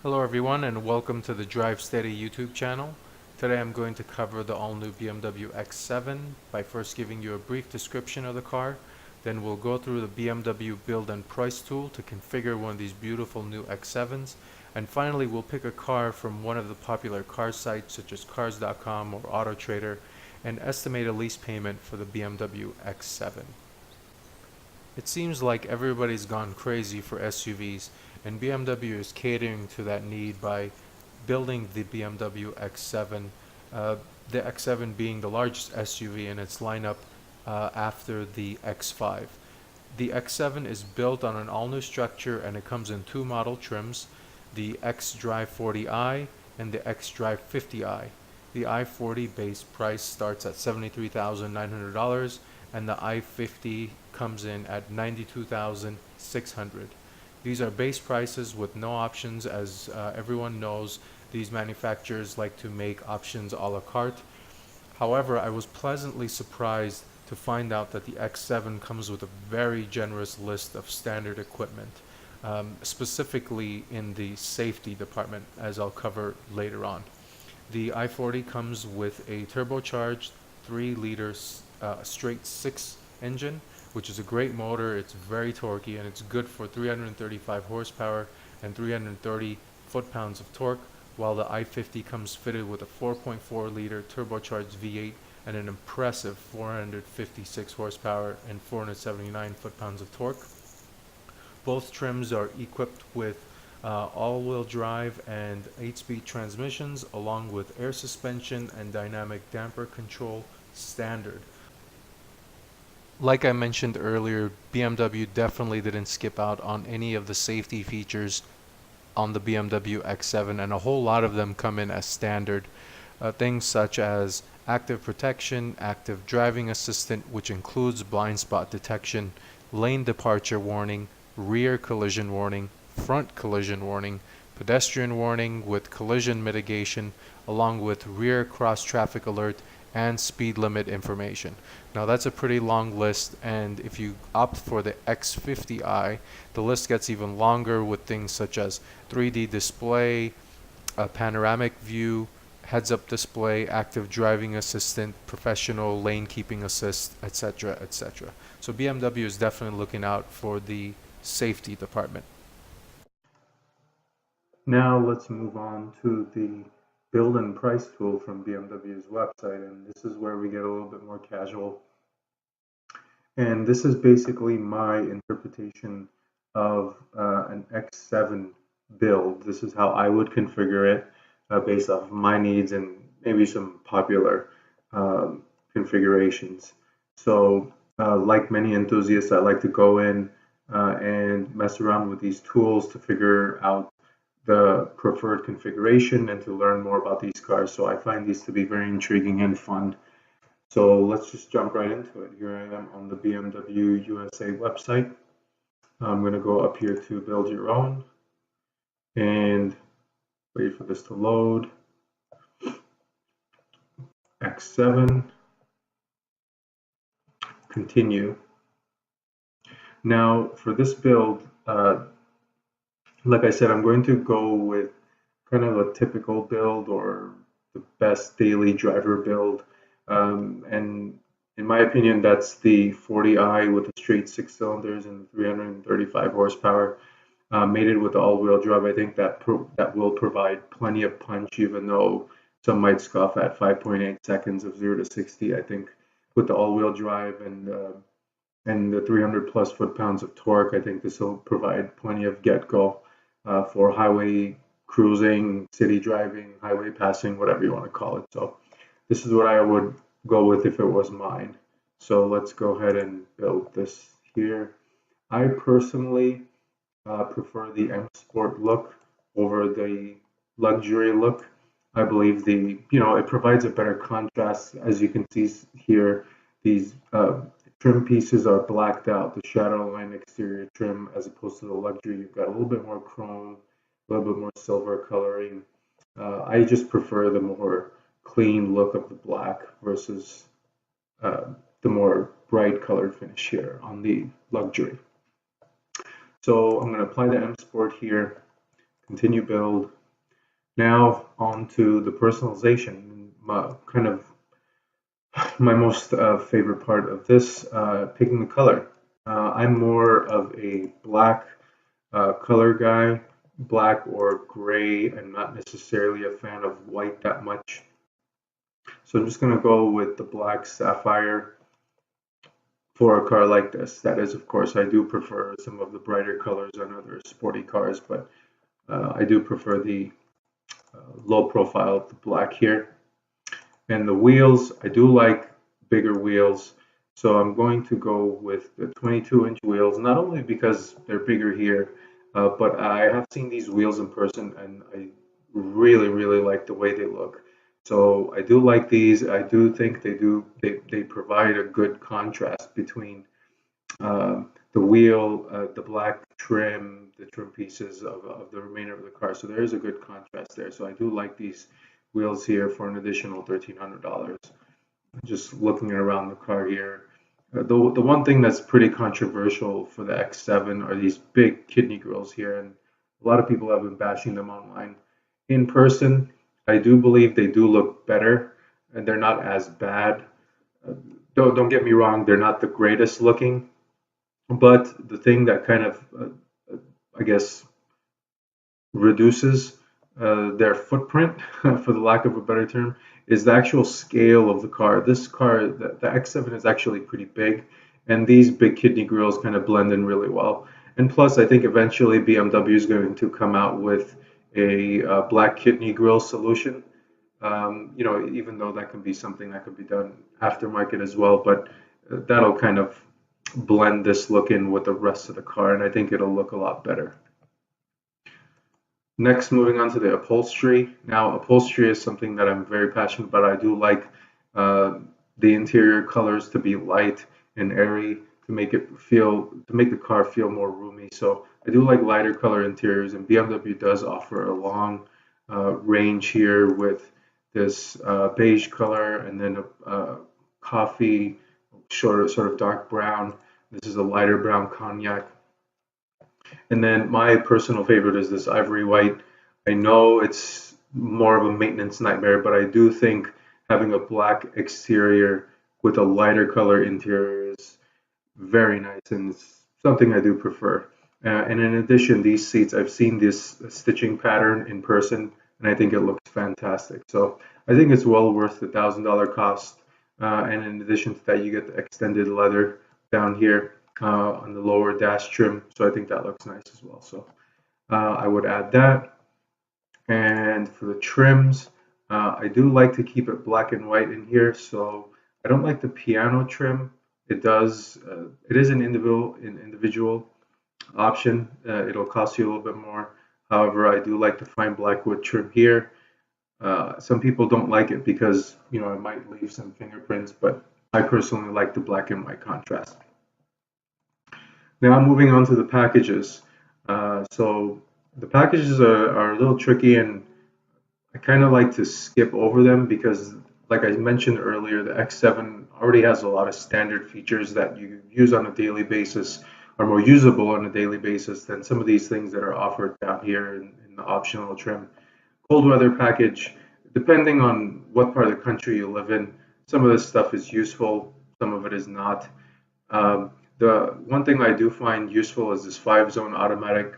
Hello everyone and welcome to the Drive Steady YouTube channel. Today I'm going to cover the all-new BMW X7 by first giving you a brief description of the car. Then we'll go through the BMW build and price tool to configure one of these beautiful new X7s. And finally we'll pick a car from one of the popular car sites such as cars.com or AutoTrader and estimate a lease payment for the BMW X7. It seems like everybody's gone crazy for SUVs, and BMW is catering to that need by building the BMW X7, the X7 being the largest SUV in its lineup after the X5. The X7 is built on an all-new structure and it comes in two model trims, the X-Drive 40i and the X-Drive 50i. The i40 base price starts at $73,900 and the i50 comes in at $92,600. These are base prices with no options, as everyone knows these manufacturers like to make options a la carte. However, I was pleasantly surprised to find out that the X7 comes with a very generous list of standard equipment, specifically in the safety department, as I'll cover later on. The i40 comes with a turbocharged 3-liter straight 6 engine, which is a great motor. It's very torquey and it's good for 335 horsepower and 330 foot-pounds of torque, while the i50 comes fitted with a 4.4-liter turbocharged V8 and an impressive 456 horsepower and 479 foot-pounds of torque. Both trims are equipped with all-wheel drive and 8-speed transmissions, along with air suspension and dynamic damper control standard. Like I mentioned earlier, BMW definitely didn't skip out on any of the safety features on the BMW X7, and a whole lot of them come in as standard. Things such as active protection, active driving assistant, which includes blind spot detection, lane departure warning, rear collision warning, front collision warning, pedestrian warning with collision mitigation, along with rear cross traffic alert and speed limit information. Now that's a pretty long list, and if you opt for the X50i, the list gets even longer with things such as 3D display, a panoramic view, heads-up display, active driving assistant, professional lane keeping assist, etc., etc. So BMW is definitely looking out for the safety department. Now let's move on to the build and price tool from BMW's website, and this is where we get a little bit more casual. And this is basically my interpretation of an X7 build. This is how I would configure it based off of my needs and maybe some popular configurations. So like many enthusiasts, I like to go in and mess around with these tools to figure out the preferred configuration and to learn more about these cars. So I find these to be very intriguing and fun. So let's just jump right into it. Here I am on the BMW USA website. I'm going to go up here to build your own and wait for this to load. X7, continue. Now for this build, like I said, I'm going to go with kind of a typical build or the best daily driver build. And in my opinion, that's the 40i with the straight 6 cylinders and 335 horsepower, mated with the all-wheel drive. I think that will provide plenty of punch, even though some might scoff at 5.8 seconds of 0 to 60. I think with the all-wheel drive and the 300 plus foot-pounds of torque, I think this will provide plenty of get-go for highway cruising, city driving, highway passing, whatever you want to call it. So this is what I would go with if it was mine. So let's go ahead and build this here. I personally prefer the M Sport look over the luxury look. I believe it provides a better contrast. As you can see here, these trim pieces are blacked out, the shadow line exterior trim, as opposed to the luxury. You've got a little bit more chrome, a little bit more silver coloring. I just prefer the more clean look of the black versus the more bright colored finish here on the luxury. So I'm going to apply the M Sport here, continue build. Now on to the personalization, kind of my most favorite part of this, picking the color. I'm more of a black color guy, black or gray. I'm not necessarily a fan of white that much. So I'm just going to go with the black sapphire for a car like this. That is, of course, I do prefer some of the brighter colors on other sporty cars, but I do prefer the low profile, the black here. And the wheels, I do like bigger wheels. So I'm going to go with the 22-inch wheels, not only because they're bigger here, but I have seen these wheels in person and I really, really like the way they look. So I do like these. I do think they provide a good contrast between the wheel, the black trim, the trim pieces of the remainder of the car. So there is a good contrast there. So I do like these wheels here for an additional $1,300. Just looking around the car here. The one thing that's pretty controversial for the X7 are these big kidney grills here, and a lot of people have been bashing them online. In person, I do believe they do look better, and they're not as bad. Don't get me wrong, they're not the greatest looking, but the thing that kind of, I guess, reduces their footprint, for the lack of a better term, is the actual scale of the car. This car, the X7 is actually pretty big, and these big kidney grills kind of blend in really well. And plus, I think eventually BMW is going to come out with a black kidney grill solution. Even though that can be something that could be done aftermarket as well, but that'll kind of blend this look in with the rest of the car, and I think it'll look a lot better. Next, moving on to the upholstery. Now, upholstery is something that I'm very passionate about. I do like the interior colors to be light and airy to make the car feel more roomy. So I do like lighter color interiors, and BMW does offer a long range here with this beige color and then a coffee, sort of dark brown. This is a lighter brown cognac. And then my personal favorite is this ivory white. I know it's more of a maintenance nightmare, but I do think having a black exterior with a lighter color interior is very nice, and it's something I do prefer. And in addition, these seats, I've seen this stitching pattern in person, and I think it looks fantastic. So I think it's well worth the $1,000 cost. And in addition to that, you get the extended leather down here on the lower dash trim. So I think that looks nice as well. So I would add that. And for the trims, I do like to keep it black and white in here. So I don't like the piano trim. It is an individual option. It'll cost you a little bit more. However, I do like the fine blackwood trim here. Some people don't like it because, it might leave some fingerprints, but I personally like the black and white contrast. Now moving on to the packages. So the packages are a little tricky, and I kind of like to skip over them because, like I mentioned earlier, the X7 already has a lot of standard features that you use on a daily basis, are more usable on a daily basis than some of these things that are offered down here in the optional trim. Cold weather package, depending on what part of the country you live in, some of this stuff is useful, some of it is not. The one thing I do find useful is this 5-zone automatic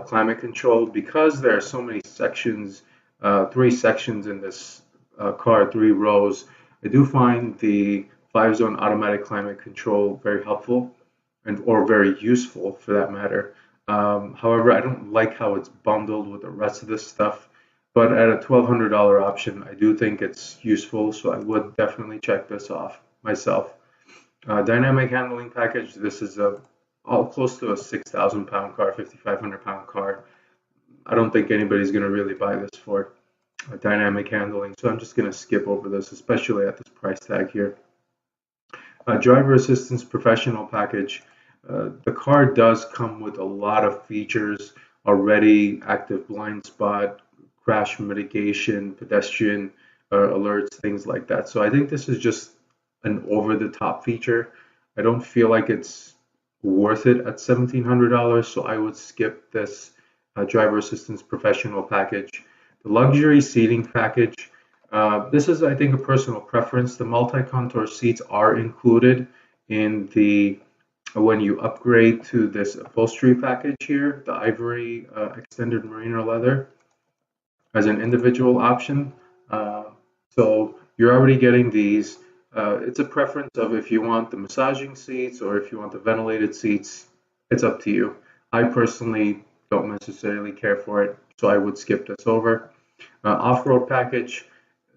climate control. Because there are so many sections, 3 sections in this car, 3 rows, I do find the 5-zone automatic climate control very helpful or very useful for that matter. However, I don't like how it's bundled with the rest of this stuff, but at a $1,200 option, I do think it's useful, so I would definitely check this off myself. Dynamic handling package, this is close to a 6,000 pound car, 5,500 pound car. I don't think anybody's going to really buy this for dynamic handling, so I'm just going to skip over this, especially at this price tag here. Driver assistance professional package. The car does come with a lot of features already: active blind spot, crash mitigation, pedestrian alerts, things like that. So I think this is just an over-the-top feature. I don't feel like it's worth it at $1,700, so I would skip this driver assistance professional package. The luxury seating package, this is, I think, a personal preference. The multi-contour seats are included in the when you upgrade to this upholstery package here, the ivory extended merino leather as an individual option. Uh, so you're already getting these. It's a preference of if you want the massaging seats or if you want the ventilated seats. It's up to you. I personally don't necessarily care for it, so I would skip this over. Off-road package.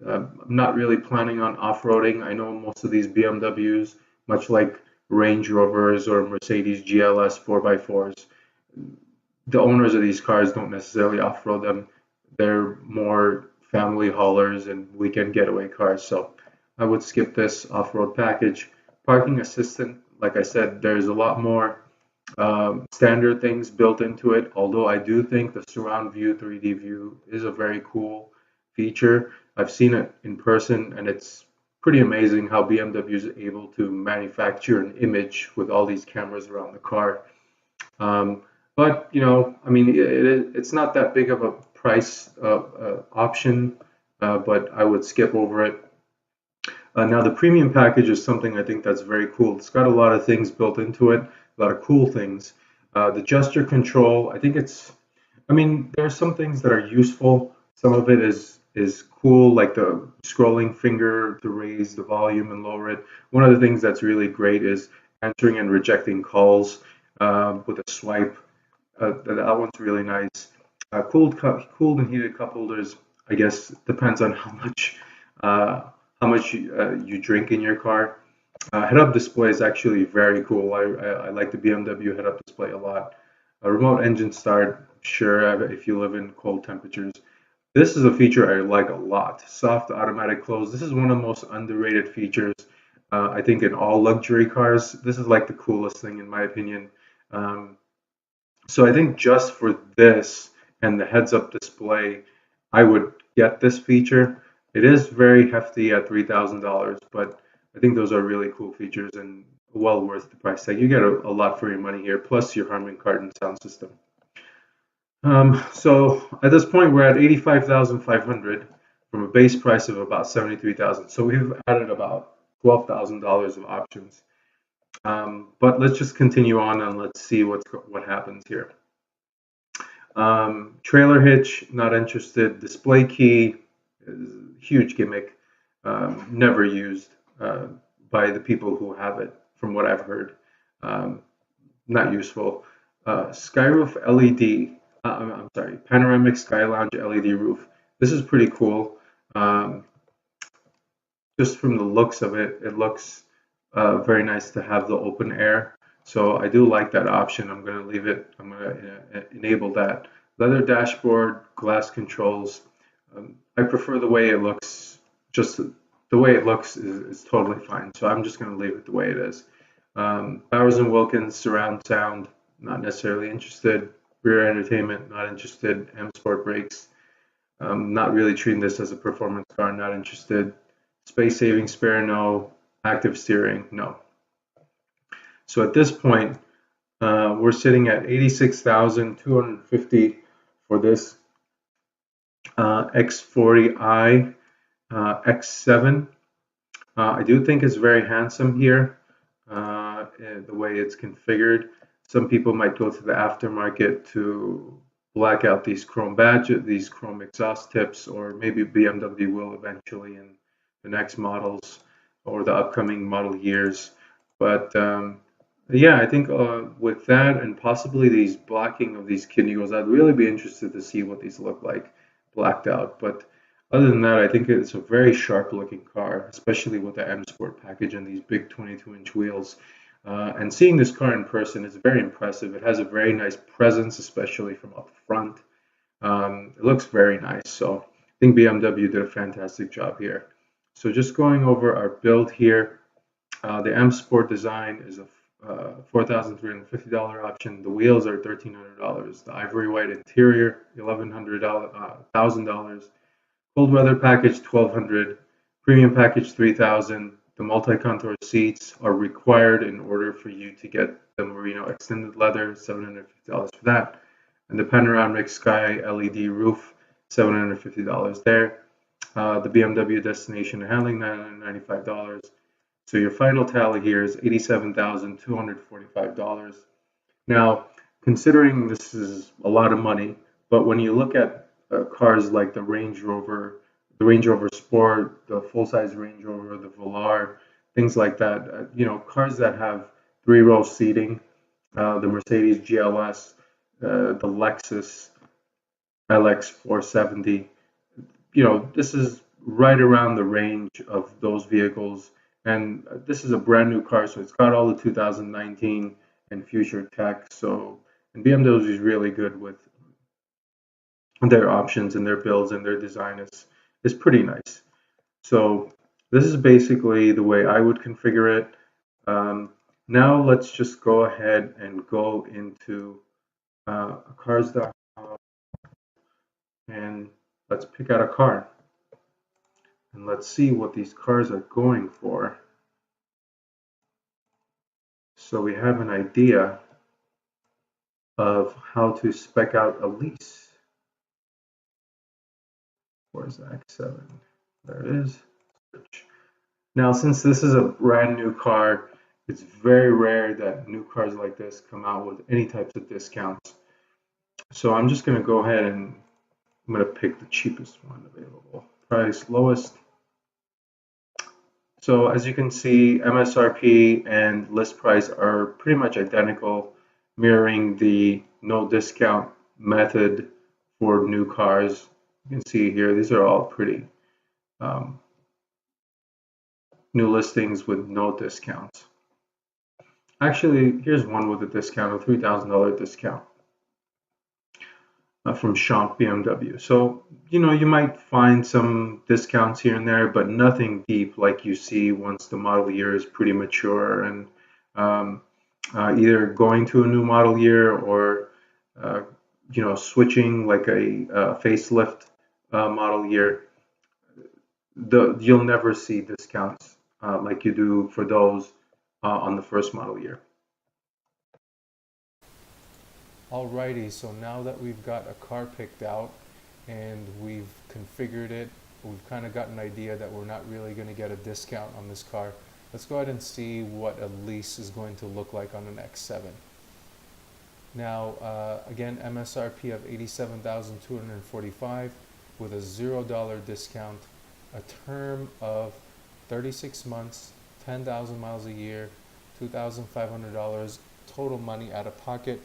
I'm not really planning on off-roading. I know most of these BMWs, much like Range Rovers or Mercedes GLS 4x4s, the owners of these cars don't necessarily off-road them. They're more family haulers and weekend getaway cars. So I would skip this off-road package. Parking assistant, like I said, there's a lot more standard things built into it. Although I do think the surround view 3D view is a very cool feature. I've seen it in person and it's pretty amazing how BMW is able to manufacture an image with all these cameras around the car. But you know, I mean, it's not that big of a price option, but I would skip over it. Now, the premium package is something I think that's very cool. It's got a lot of things built into it, a lot of cool things. The gesture control, I think I mean, there are some things that are useful. Some of it is cool, like the scrolling finger to raise the volume and lower it. One of the things that's really great is answering and rejecting calls with a swipe. That one's really nice. Cooled and heated cup holders, I guess, depends on how much you drink in your car. Head-up display is actually very cool. I like the BMW head-up display a lot. Remote engine start, sure, if you live in cold temperatures. This is a feature I like a lot. Soft automatic close. This is one of the most underrated features, I think, in all luxury cars. This is like the coolest thing in my opinion. So I think just for this and the heads-up display, I would get this feature. It is very hefty at $3,000, but I think those are really cool features and well worth the price tag. You get a lot for your money here, plus your Harman Kardon sound system. So at this point, we're at 85,500 from a base price of about 73,000. So we've added about $12,000 of options. But let's just continue on and let's see what happens here. Trailer hitch, not interested. Display key, huge gimmick, never used by the people who have it, from what I've heard. Not useful. Skyroof LED, I'm sorry, panoramic sky lounge LED roof. This is pretty cool. Just from the looks of it, it looks very nice to have the open air. So I do like that option. I'm going to leave it. I'm going to enable that. Leather dashboard, glass controls. I prefer the way it looks. Just the way it looks is totally fine. So I'm just going to leave it the way it is. Bowers and Wilkins surround sound, not necessarily interested. Rear entertainment, not interested. M Sport brakes, not really treating this as a performance car, not interested. Space saving spare, no. Active steering, no. So at this point, we're sitting at 86,250 for this X40i X7. I do think it's very handsome here, the way it's configured. Some people might go to the aftermarket to black out these chrome badges, these chrome exhaust tips, or maybe BMW will eventually in the next models or the upcoming model years. But yeah, I think with that and possibly these blacking of these kidney goals, I'd really be interested to see what these look like blacked out. But other than that, I think it's a very sharp looking car, especially with the M Sport package and these big 22-inch wheels. And seeing this car in person is very impressive. It has a very nice presence, especially from up front. It looks very nice. So I think BMW did a fantastic job here. So just going over our build here, the M Sport design is a $4,350 option. The wheels are $1,300. The ivory white interior, $1,000. Cold weather package, $1,200. Premium package, $3,000. The multi-contour seats are required in order for you to get the Merino extended leather, $750 for that. And the panoramic sky LED roof, $750 there. The BMW destination handling, $995. So your final tally here is $87,245. Now, considering this is a lot of money, but when you look at cars like the Range Rover Sport, the full-size Range Rover, the Velar, things like that, cars that have three-row seating, the Mercedes GLS, the Lexus LX 470, this is right around the range of those vehicles. And this is a brand new car, so it's got all the 2019 and future tech. So, and BMW is really good with their options and their builds, and their design is pretty nice. So this is basically the way I would configure it. Now let's just go ahead and go into cars.com and let's pick out a car. And let's see what these cars are going for. So we have an idea of how to spec out a lease. Where's the X7? There it is. Search. Now, since this is a brand new car, it's very rare that new cars like this come out with any types of discounts. So I'm just going to go ahead and I'm going to pick the cheapest one available. Price lowest. So as you can see, MSRP and list price are pretty much identical, mirroring the no discount method for new cars. You can see here, these are all pretty new listings with no discounts. Actually, here's one with a discount, a $3,000 discount from Champ BMW. So, you might find some discounts here and there, but nothing deep like you see once the model year is pretty mature and either going to a new model year or, switching like a facelift model year. You'll never see discounts like you do for those on the first model year. Alrighty, so now that we've got a car picked out and we've configured it, we've kind of got an idea that we're not really going to get a discount on this car. Let's go ahead and see what a lease is going to look like on an X7. Now, again, MSRP of $87,245 with a $0 discount, a term of 36 months, 10,000 miles a year, $2,500 total money out of pocket.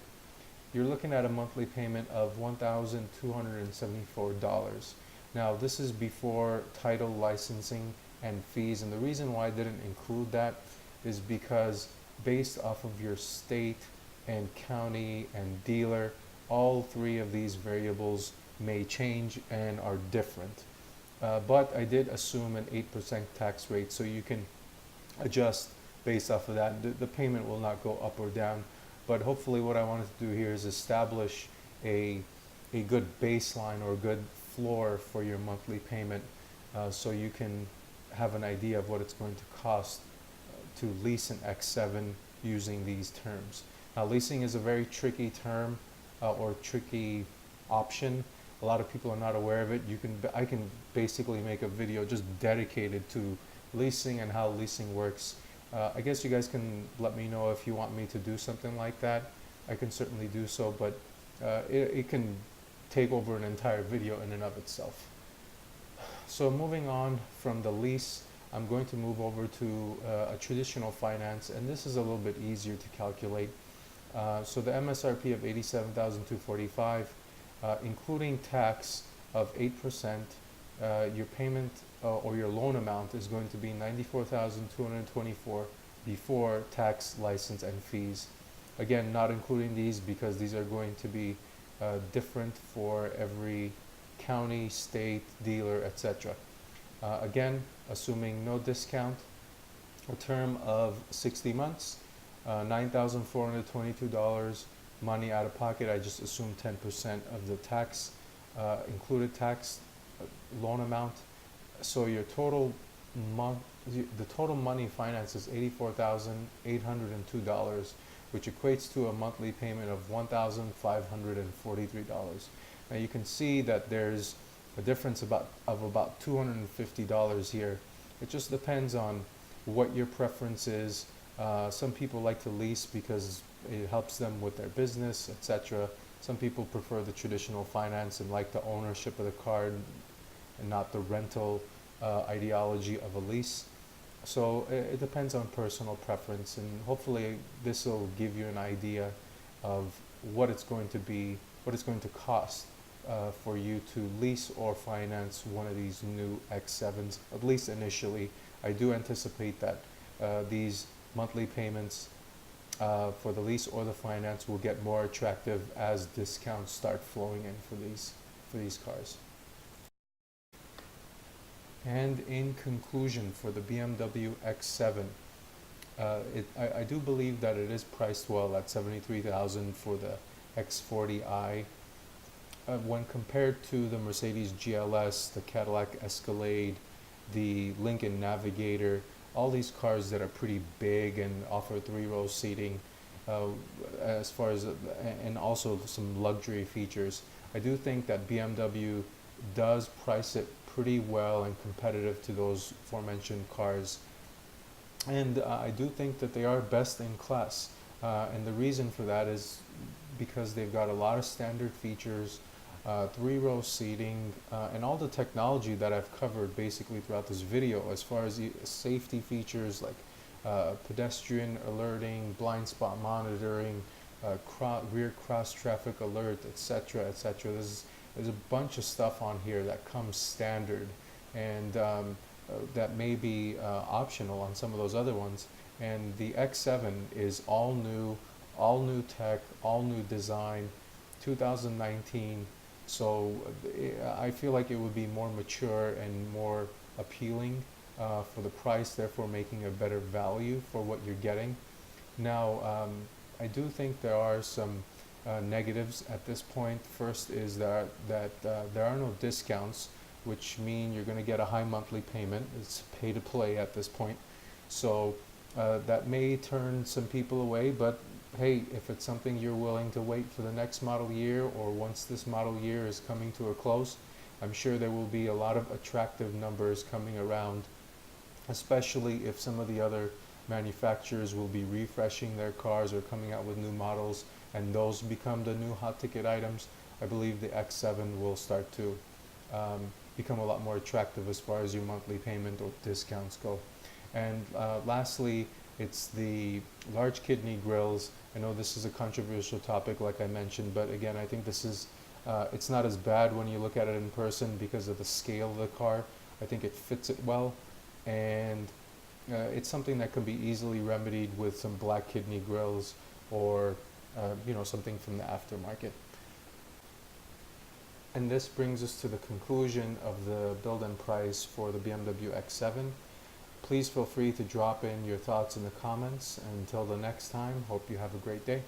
You're looking at a monthly payment of $1,274. Now, this is before title, licensing, and fees. And the reason why I didn't include that is because based off of your state and county and dealer, all three of these variables may change and are different. But I did assume an 8% tax rate, so you can adjust based off of that. The payment will not go up or down. But hopefully what I wanted to do here is establish a good baseline or a good floor for your monthly payment so you can have an idea of what it's going to cost to lease an X7 using these terms. Now, leasing is a very tricky term or tricky option. A lot of people are not aware of it. I can basically make a video just dedicated to leasing and how leasing works. I guess you guys can let me know if you want me to do something like that. I can certainly do so, but it can take over an entire video in and of itself. So moving on from the lease, I'm going to move over to a traditional finance, and this is a little bit easier to calculate. So the MSRP of $87,245, including tax of 8%, your payment or your loan amount is going to be $94,224 before tax, license, and fees. Again, not including these because these are going to be different for every county, state, dealer, etc. Again, assuming no discount, a term of 60 months, $9,422 money out of pocket. I just assumed 10% of the tax, included tax loan amount. So your total the total money financed is $84,802, which equates to a monthly payment of $1,543. Now you can see that there's a difference of about $250 here. It just depends on what your preference is. Some people like to lease because it helps them with their business, etc. Some people prefer the traditional finance and like the ownership of the car and not the rental ideology of a lease. So it depends on personal preference, and hopefully this will give you an idea of what it's going to be, what it's going to cost for you to lease or finance one of these new X7s, at least initially. I do anticipate that these monthly payments for the lease or the finance will get more attractive as discounts start flowing in for these cars. And in conclusion, for the BMW X7, I do believe that it is priced well at $73,000 for the X40i. When compared to the Mercedes GLS, the Cadillac Escalade, the Lincoln Navigator, all these cars that are pretty big and offer three-row seating, as far as and also some luxury features, I do think that BMW does price it pretty well and competitive to those aforementioned cars, and I do think that they are best in class, and the reason for that is because they've got a lot of standard features, three-row seating, and all the technology that I've covered basically throughout this video, as far as safety features like pedestrian alerting, blind spot monitoring, rear cross traffic alert, etc., etc. There's a bunch of stuff on here that comes standard, and that may be optional on some of those other ones. And the X7 is all new tech, all new design, 2019. So I feel like it would be more mature and more appealing for the price, therefore making a better value for what you're getting. Now, I do think there are some negatives at this point. First is that there are no discounts, which mean you're going to get a high monthly payment. It's pay to play at this point. So that may turn some people away, but hey, if it's something you're willing to wait for the next model year, or once this model year is coming to a close, I'm sure there will be a lot of attractive numbers coming around, especially if some of the other manufacturers will be refreshing their cars or coming out with new models, and those become the new hot ticket items. I believe the X7 will start to become a lot more attractive as far as your monthly payment or discounts go. And lastly, it's the large kidney grills. I know this is a controversial topic, like I mentioned, but again, I think this is it's not as bad when you look at it in person because of the scale of the car. I think it fits it well, and it's something that can be easily remedied with some black kidney grills, or something from the aftermarket. And this brings us to the conclusion of the build and price for the BMW X7. Please feel free to drop in your thoughts in the comments. Until the next time, hope you have a great day.